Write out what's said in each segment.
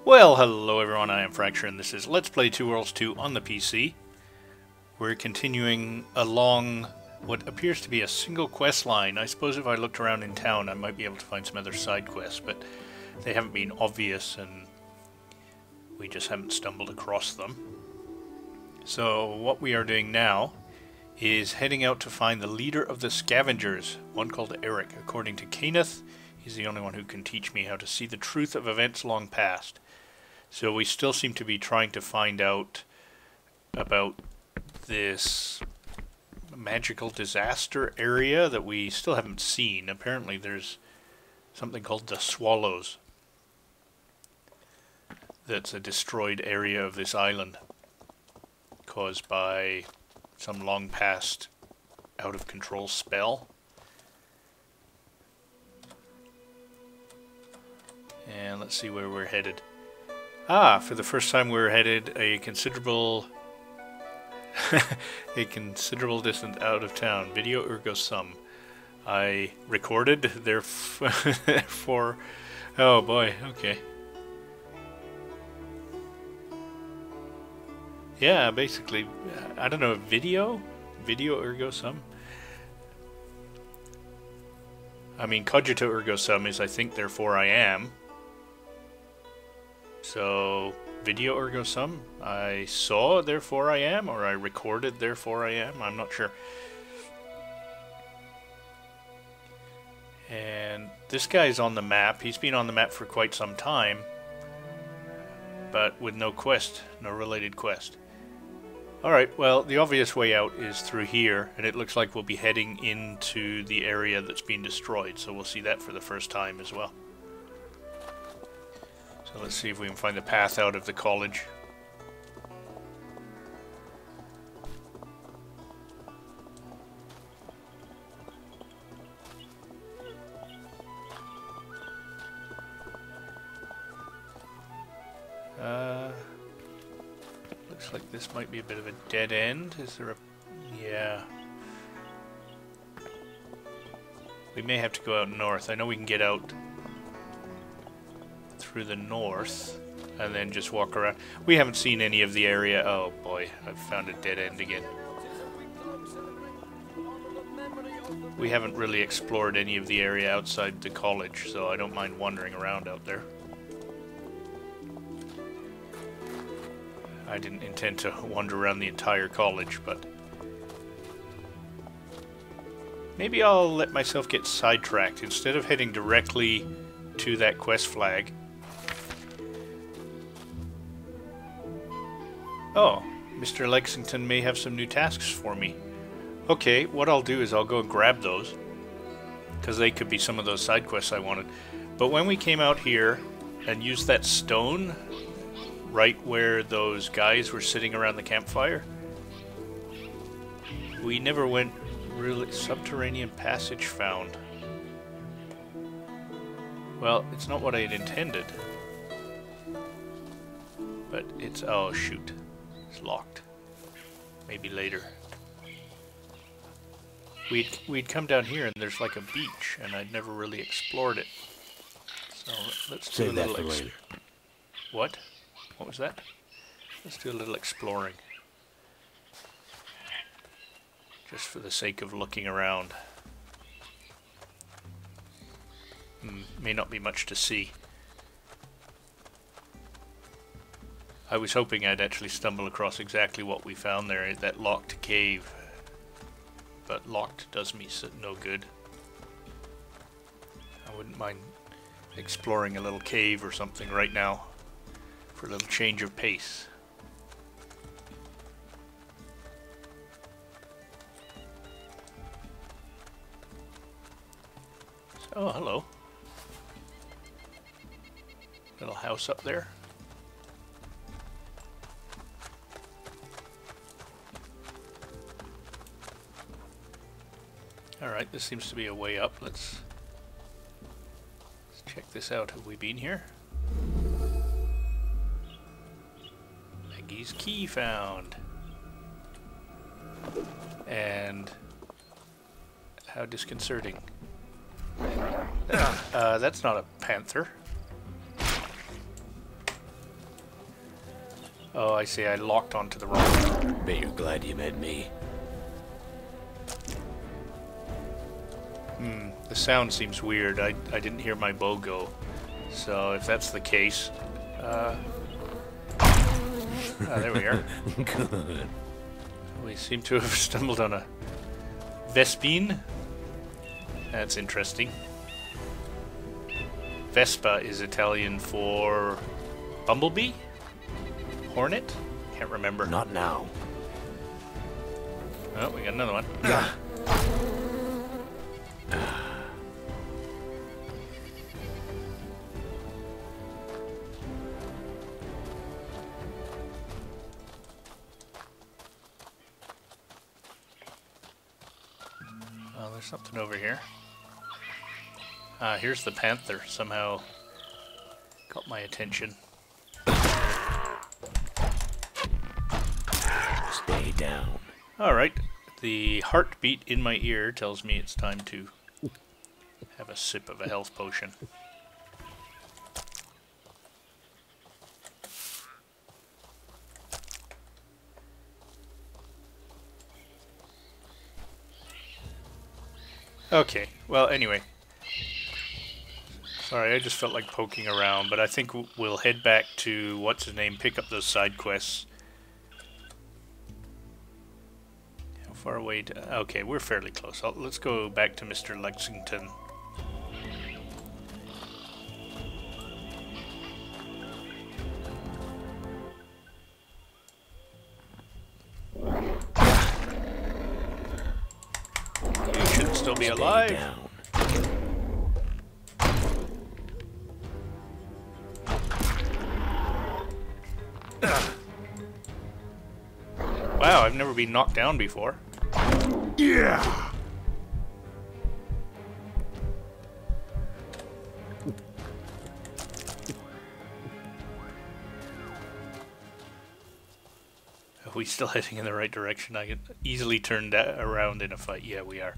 Well, hello everyone, I am Fracture and this is Let's Play Two Worlds 2 on the PC. We're continuing along what appears to be a single quest line. I suppose if I looked around in town I might be able to find some other side quests, but they haven't been obvious and we just haven't stumbled across them. So what we are doing now is heading out to find the leader of the scavengers, one called Eric. According to Kenneth, he's the only one who can teach me how to see the truth of events long past. So we still seem to be trying to find out about this magical disaster area that we still haven't seen. Apparently there's something called the Swallows. That's a destroyed area of this island caused by some long past out of control spell. And let's see where we're headed. Ah, for the first time we're headed a considerable distance out of town. Video ergo sum. I recorded therefore. Oh boy, okay. Yeah, basically, I don't know, video ergo sum. I mean, cogito ergo sum is I think therefore I am. So, video ergo sum, I saw therefore I am, or I recorded therefore I am, I'm not sure. And this guy's on the map. He's been on the map for quite some time, but with no quest, no related quest. Alright, well, the obvious way out is through here, and it looks like we'll be heading into the area that's been destroyed, so we'll see that for the first time as well. So let's see if we can find the path out of the college. Looks like this might be a bit of a dead end. Is there a... yeah. We may have to go out north. I know we can get out through the north and then just walk around. We haven't seen any of the area. Oh boy, I've found a dead end again. We haven't really explored any of the area outside the college, so I don't mind wandering around out there. I didn't intend to wander around the entire college, but maybe I'll let myself get sidetracked. Instead of heading directly to that quest flag. Oh, Mr. Lexington may have some new tasks for me. Okay, what I'll do is I'll go and grab those, because they could be some of those side quests I wanted. But when we came out here and used that stone right where those guys were sitting around the campfire, we never went really... subterranean passage found. Well, it's not what I had intended. But it's... oh shoot. It's locked. Maybe later. We'd come down here and there's like a beach and I'd never really explored it. So let's do a little... Save that for later. What? What was that? Let's do a little exploring. Just for the sake of looking around. May not be much to see. I was hoping I'd actually stumble across exactly what we found there, that locked cave. But locked does me no good. I wouldn't mind exploring a little cave or something right now for a little change of pace. Oh, hello. Little house up there. Alright, this seems to be a way up. Let's check this out. Have we been here? Maggie's key found. And how disconcerting. That's not a panther. Oh, I see. I locked onto the wrong one. Bet you're glad you met me. The sound seems weird. I didn't hear my bow go. So if that's the case... there we are. Good. We seem to have stumbled on a Vespine. That's interesting. Vespa is Italian for bumblebee? Hornet? Can't remember. Not now. Oh, we got another one. Oh, there's something over here. Here's the panther. Somehow got my attention. Stay down. Alright. The heartbeat in my ear tells me it's time to have a sip of a health potion. Okay, well, anyway. Sorry, I just felt like poking around, but I think we'll head back to, what's-his-name, pick up those side quests. How far away to... Okay, we're fairly close. Let's go back to Mr. Lexington. You should still be alive. Down. Wow, I've never been knocked down before. Yeah. Are we still heading in the right direction? I can easily turn that around in a fight. Yeah, we are.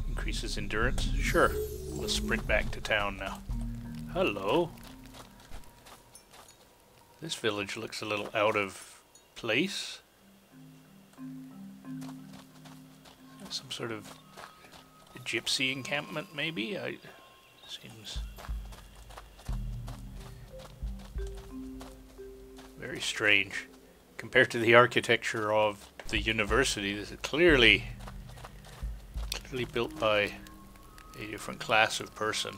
Increases endurance? Sure. We'll sprint back to town now. Hello. This village looks a little out of place. Some sort of gypsy encampment, maybe? Seems very strange. Compared to the architecture of the university, this is clearly built by a different class of person.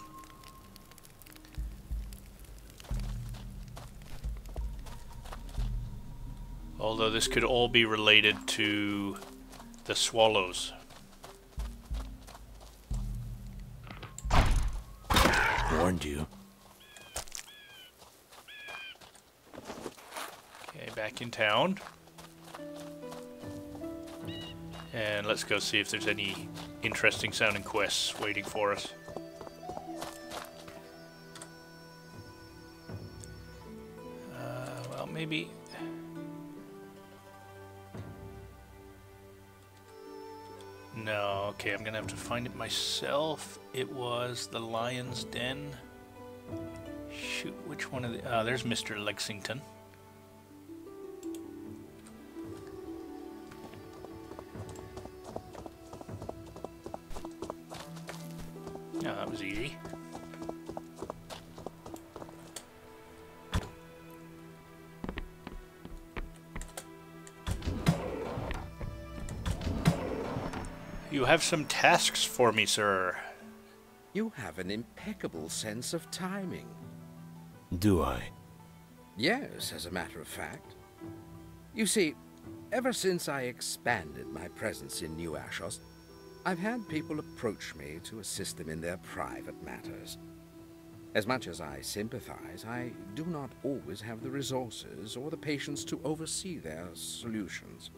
Although this could all be related to the swallows. Warned you. Okay, back in town. And let's go see if there's any interesting sounding quests waiting for us. Well, maybe... No, okay, I'm gonna have to find it myself. It was the Lion's Den. Shoot, which one of the... there's Mr. Lexington. Yeah, that was easy. You have some tasks for me, sir. You have an impeccable sense of timing. Do I? Yes, as a matter of fact. You see, ever since I expanded my presence in New Ashos, I've had people approach me to assist them in their private matters. As much as I sympathize, I do not always have the resources or the patience to oversee their solutions.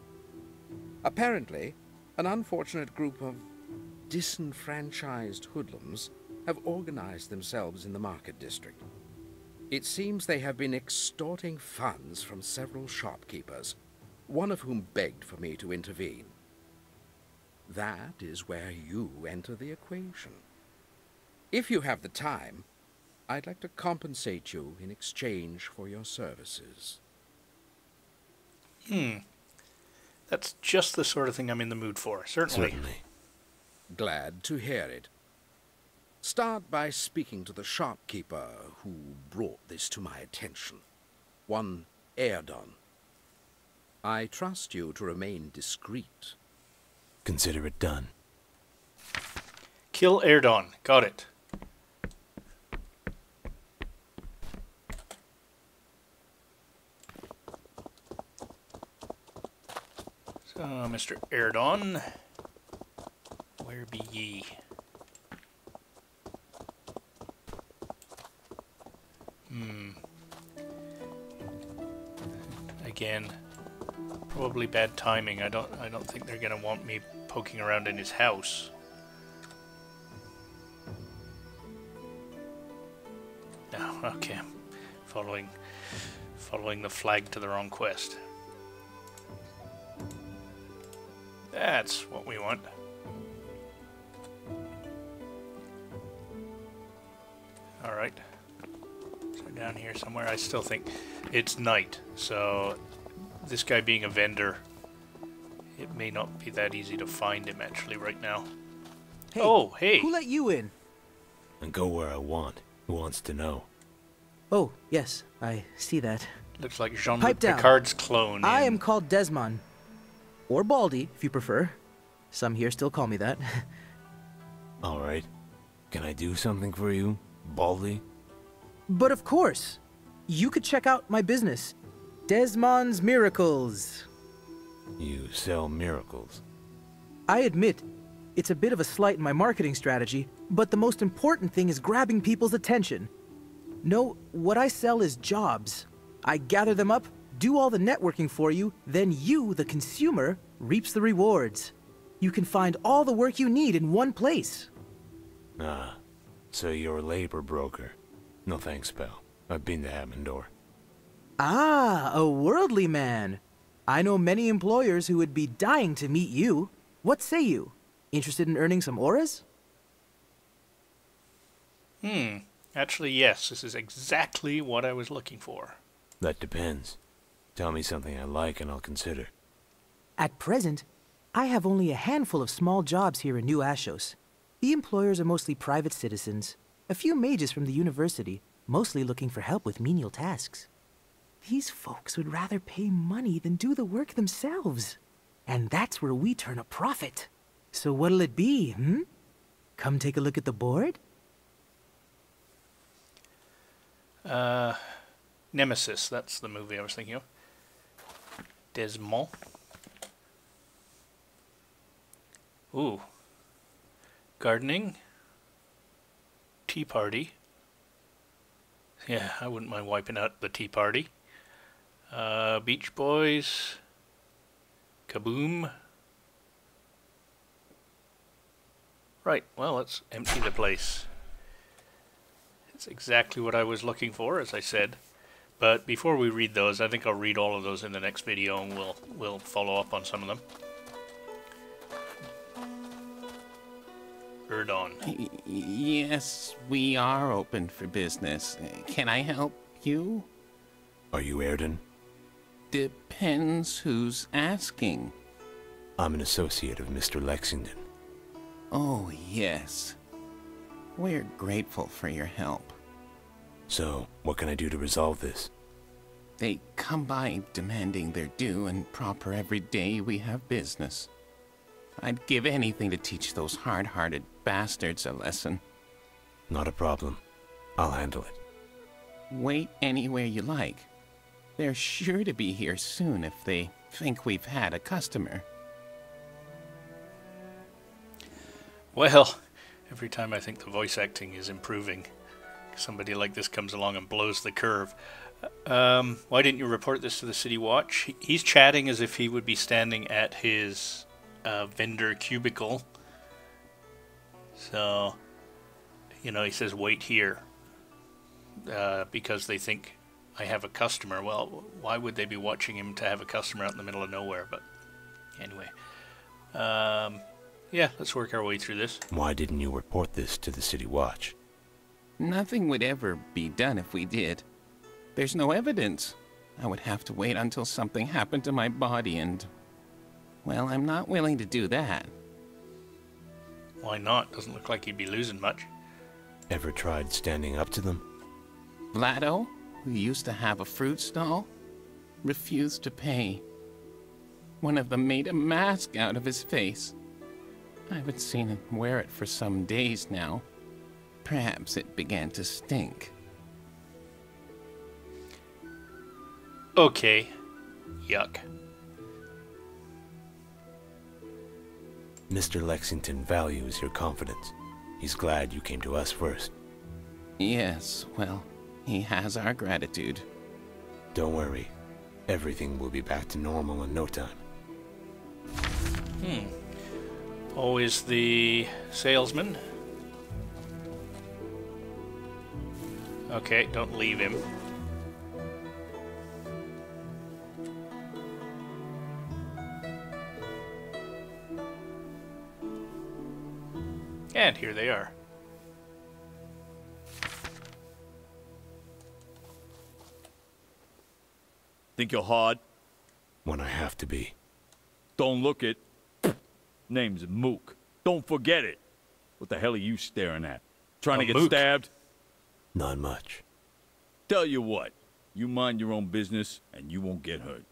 Apparently, an unfortunate group of disenfranchised hoodlums have organized themselves in the market district. It seems they have been extorting funds from several shopkeepers, one of whom begged for me to intervene. That is where you enter the equation. If you have the time, I'd like to compensate you in exchange for your services. That's just the sort of thing I'm in the mood for, certainly. Certainly. Glad to hear it. Start by speaking to the shopkeeper who brought this to my attention. One Erdon. I trust you to remain discreet. Consider it done. Kill Erdon. Got it. So, Mr. Erdon, where be ye? Again, probably bad timing. I don't think they're gonna want me poking around in his house. No, okay. I'm following the flag to the wrong quest. That's what we want. Alright. So down here somewhere. I still think it's night, so this guy being a vendor, it may not be that easy to find him actually right now. Hey, oh, hey! Who let you in? And go where I want. Who wants to know? Oh, yes, I see that. Looks like Jean-Luc Pipe down. Picard's clone. I in- am called Desmond. Or Baldy, if you prefer. Some here still call me that. Alright. Can I do something for you, Baldy? But of course, you could check out my business. Desmond's Miracles. You sell miracles. I admit, it's a bit of a slight in my marketing strategy, but the most important thing is grabbing people's attention. No, what I sell is jobs. I gather them up, do all the networking for you, then you, the consumer, reaps the rewards. You can find all the work you need in one place. Ah, so you're a labor broker. No thanks, pal. I've been to Hammondor. Ah, a worldly man. I know many employers who would be dying to meet you. What say you? Interested in earning some auras? Actually, yes. This is exactly what I was looking for. That depends. Tell me something I like and I'll consider. At present, I have only a handful of small jobs here in New Ashos. The employers are mostly private citizens, a few mages from the university, mostly looking for help with menial tasks. These folks would rather pay money than do the work themselves. And that's where we turn a profit. So what'll it be, Come take a look at the board? Nemesis, that's the movie I was thinking of. Desmond. Ooh. Gardening. Tea party. Yeah, I wouldn't mind wiping out the tea party. Beach Boys. Kaboom. Right, well, let's empty the place. It's exactly what I was looking for, as I said. But before we read those, I think I'll read all of those in the next video, and we'll follow up on some of them. Erdon. Yes, we are open for business. Can I help you? Are you Erdon? Depends who's asking. I'm an associate of Mr. Lexington. Oh, yes. We're grateful for your help. So, what can I do to resolve this? They come by demanding their due and proper every day we have business. I'd give anything to teach those hard-hearted bastards a lesson. Not a problem. I'll handle it. Wait anywhere you like. They're sure to be here soon if they think we've had a customer. Well, every time I think the voice acting is improving, somebody like this comes along and blows the curve. Why didn't you report this to the City Watch? He's chatting as if he would be standing at his vendor cubicle. So, you know, he says, wait here. Because they think I have a customer. Well, why would they be watching him to have a customer out in the middle of nowhere? But anyway. Yeah, let's work our way through this. Why didn't you report this to the City Watch? Nothing would ever be done if we did. There's no evidence. I would have to wait until something happened to my body and... well, I'm not willing to do that. Why not? Doesn't look like you'd be losing much. Ever tried standing up to them? Vlado, who used to have a fruit stall, refused to pay. One of them made a mask out of his face. I haven't seen him wear it for some days now. Perhaps it began to stink. Okay. Yuck. Mr. Lexington values your confidence. He's glad you came to us first. Yes, well, he has our gratitude. Don't worry. Everything will be back to normal in no time. Always the salesman. Okay, don't leave him. And here they are. Think you're hard? When I have to be. Don't look it. Name's Mook. Don't forget it. What the hell are you staring at? Trying to get Mook. stabbed? Not much. Tell you what. You mind your own business, and you won't get hurt.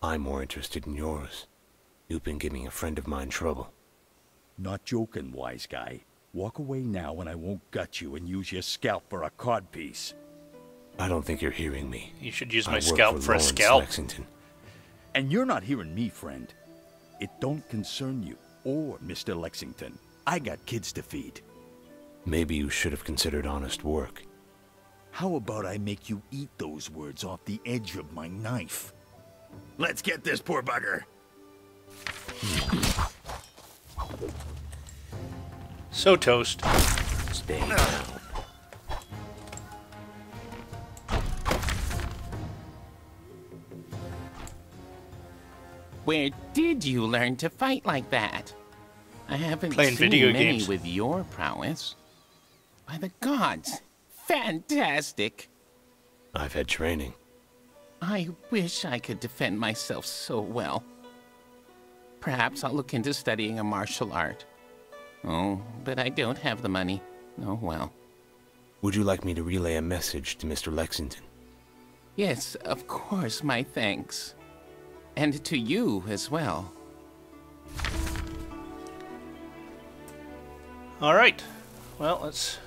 I'm more interested in yours. You've been giving a friend of mine trouble. Not joking, wise guy. Walk away now and I won't gut you and use your scalp for a codpiece. I don't think you're hearing me. You should use I my work scalp for a Lawrence scalp. Lexington. And you're not hearing me, friend. It don't concern you or Mr. Lexington. I got kids to feed. Maybe you should have considered honest work. How about I make you eat those words off the edge of my knife? Let's get this poor bugger. So toast. Stay down. Where did you learn to fight like that? I haven't Playing seen video many games. with your prowess. By the gods, fantastic! I've had training. I wish I could defend myself so well. Perhaps I'll look into studying a martial art. Oh, but I don't have the money. Oh well. Would you like me to relay a message to Mr. Lexington? Yes, of course, my thanks. And to you as well. Alright. Well, let's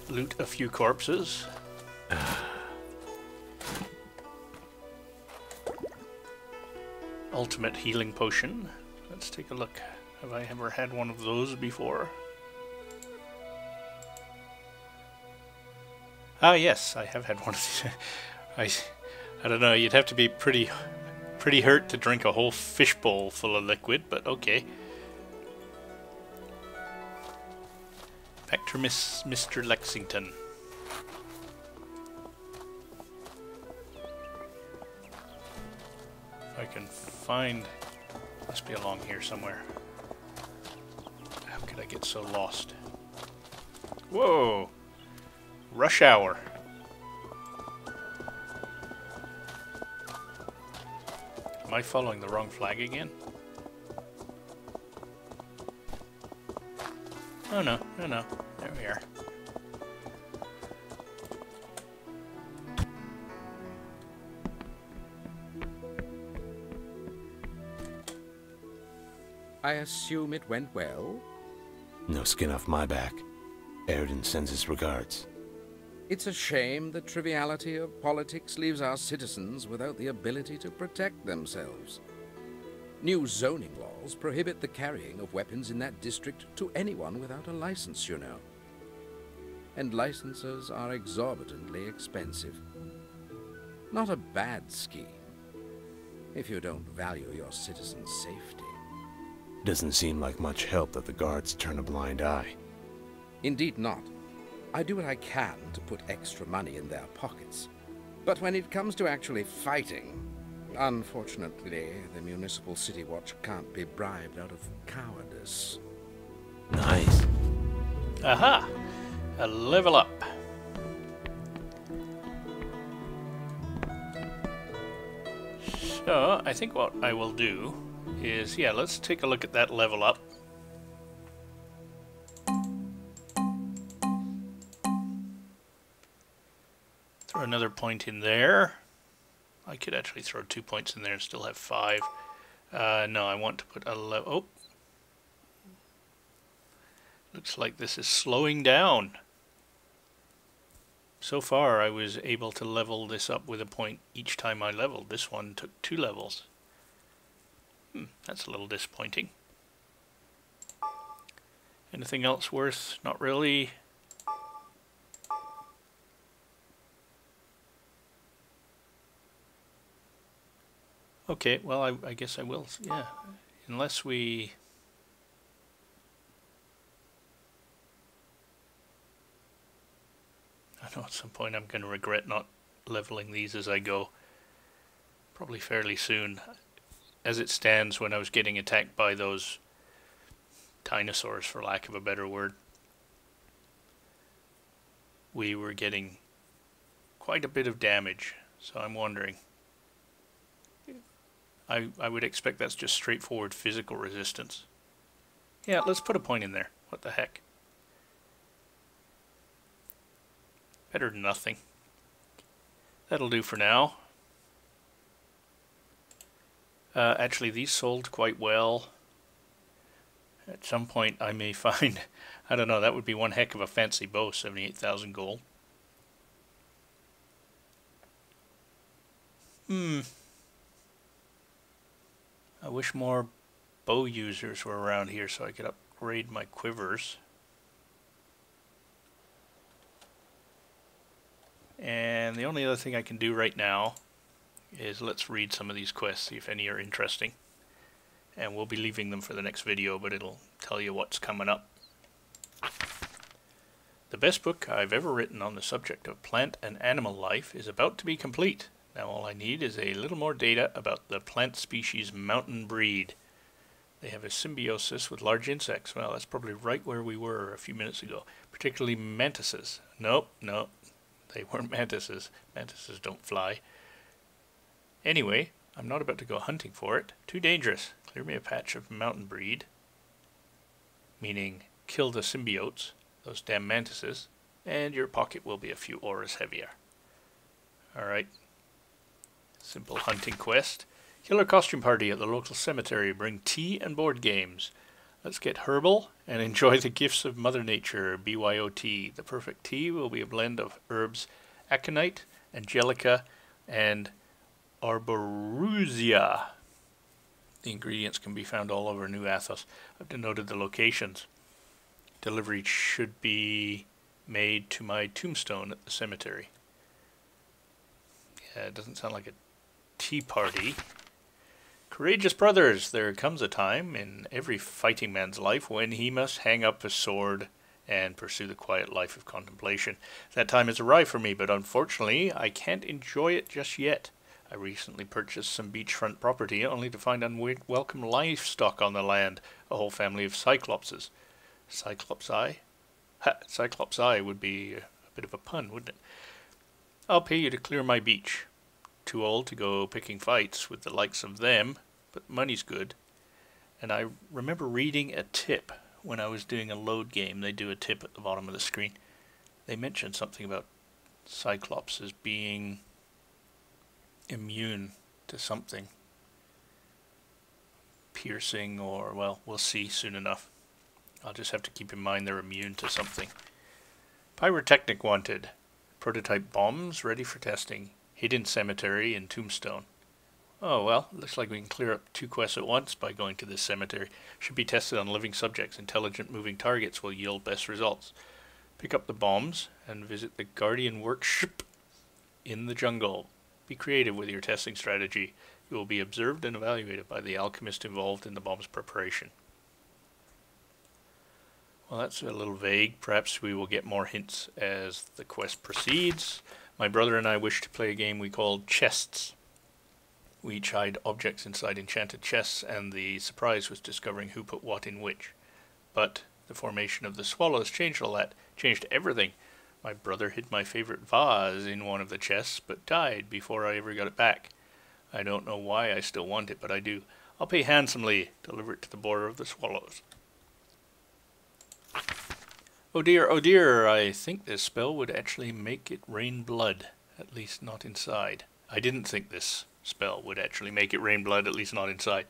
loot a few corpses. Ultimate healing potion. Let's take a look. Have I ever had one of those before? Ah, yes, I have had one of these. I don't know, you'd have to be pretty hurt to drink a whole fishbowl full of liquid, but okay. Back to Mr. Lexington. If I can find... must be along here somewhere. How could I get so lost? Whoa! Rush hour. Am I following the wrong flag again? Oh no, no, no. There we are. I assume it went well? No skin off my back. Airden sends his regards. It's a shame the triviality of politics leaves our citizens without the ability to protect themselves. New zoning laws prohibit the carrying of weapons in that district to anyone without a license, you know. And licenses are exorbitantly expensive. Not a bad scheme, if you don't value your citizens' safety. Doesn't seem like much help that the guards turn a blind eye. Indeed not. I do what I can to put extra money in their pockets. But when it comes to actually fighting, unfortunately, the Municipal City Watch can't be bribed out of cowardice. Nice. Aha! a level up. So, I think what I will do is, yeah, let's take a look at that level up. Throw another point in there. I could actually throw 2 points in there and still have 5. No, I want to put a level... Oh! Looks like this is slowing down. So far, I was able to level this up with a point each time I leveled. This one took 2 levels. That's a little disappointing. Anything else worth? Not really. Okay, well, I guess I will. Yeah, unless we... I know at some point I'm going to regret not leveling these as I go. Probably fairly soon. As it stands, when I was getting attacked by those dinosaurs, for lack of a better word, we were getting quite a bit of damage. So I'm wondering. I would expect that's just straightforward physical resistance. Yeah, let's put a point in there. What the heck? Better than nothing. That'll do for now. Actually, these sold quite well. At some point I may find, I don't know, that would be one heck of a fancy bow, 78,000 gold. I wish more bow users were around here so I could upgrade my quivers. And the only other thing I can do right now is let's read some of these quests, see if any are interesting. And we'll be leaving them for the next video, but it'll tell you what's coming up. The best book I've ever written on the subject of plant and animal life is about to be complete. Now all I need is a little more data about the plant species mountain breed. They have a symbiosis with large insects. Well, that's probably right where we were a few minutes ago. Particularly mantises. Nope, they weren't mantises. Mantises don't fly. Anyway, I'm not about to go hunting for it. Too dangerous. Clear me a patch of mountain breed. Meaning, kill the symbiotes, those damn mantises, and your pocket will be a few auras heavier. Alright. Simple hunting quest. Killer costume party at the local cemetery. Bring tea and board games. Let's get herbal and enjoy the gifts of Mother Nature. BYOT. The perfect tea will be a blend of herbs aconite, angelica, and arboresia. The ingredients can be found all over New Athos. I've denoted the locations. Delivery should be made to my tombstone at the cemetery. Yeah, it doesn't sound like a tea party. Courageous brothers, there comes a time in every fighting man's life when he must hang up his sword and pursue the quiet life of contemplation. That time has arrived for me, but unfortunately I can't enjoy it just yet. I recently purchased some beachfront property only to find unwelcome livestock on the land, a whole family of cyclopses. Cyclopsi? Ha! Cyclopsi would be a bit of a pun, wouldn't it? I'll pay you to clear my beach. Too old to go picking fights with the likes of them, but money's good. And I remember reading a tip when I was doing a load game. They do a tip at the bottom of the screen. They mentioned something about Cyclops as being immune to something. Piercing or, well, we'll see soon enough. I'll just have to keep in mind they're immune to something. Pyrotechnic wanted. Prototype bombs ready for testing. Hidden cemetery in Tombstone. Oh well, looks like we can clear up 2 quests at once by going to this cemetery. Should be tested on living subjects. Intelligent moving targets will yield best results. Pick up the bombs and visit the Guardian Workshop in the jungle. Be creative with your testing strategy. You will be observed and evaluated by the alchemist involved in the bomb's preparation. Well, that's a little vague. Perhaps we will get more hints as the quest proceeds. My brother and I wish to play a game we called Chests. We each hide objects inside enchanted chests, and the surprise was discovering who put what in which. But the formation of the swallows changed all that. Changed everything. My brother hid my favorite vase in one of the chests, but died before I ever got it back. I don't know why I still want it, but I do. I'll pay handsomely. Deliver it to the border of the swallows. Oh dear, I think this spell would actually make it rain blood. At least not inside. I didn't think this spell would actually make it rain blood, at least not inside.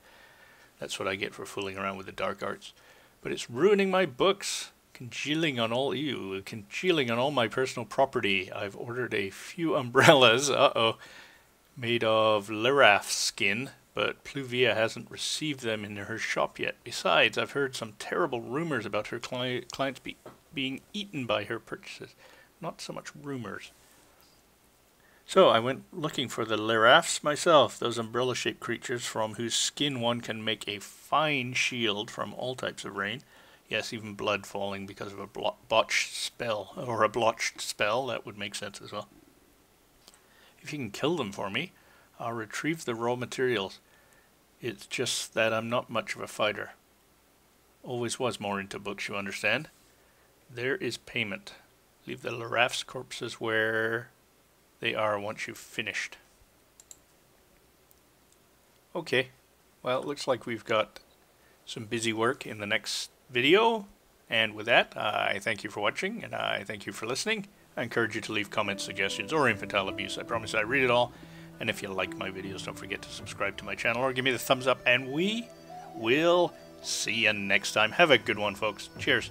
That's what I get for fooling around with the dark arts. But it's ruining my books. Congealing on all my personal property. I've ordered a few umbrellas, made of Liraf skin, but Pluvia hasn't received them in her shop yet. Besides, I've heard some terrible rumors about her clients being eaten by her purchases. Not so much rumors. So I went looking for the Lirafs myself, those umbrella-shaped creatures from whose skin one can make a fine shield from all types of rain. Yes, even blood falling because of a botched spell, or a blotched spell, that would make sense as well. If you can kill them for me, I'll retrieve the raw materials. It's just that I'm not much of a fighter. Always was more into books, you understand. There is payment. Leave the Liraf's corpses where they are once you've finished. Okay, well, it looks like we've got some busy work in the next video. And with that, I thank you for watching, and I thank you for listening. I encourage you to leave comments, suggestions, or infantile abuse. I promise I read it all. And if you like my videos, don't forget to subscribe to my channel or give me the thumbs up. And we will see you next time. Have a good one, folks. Cheers.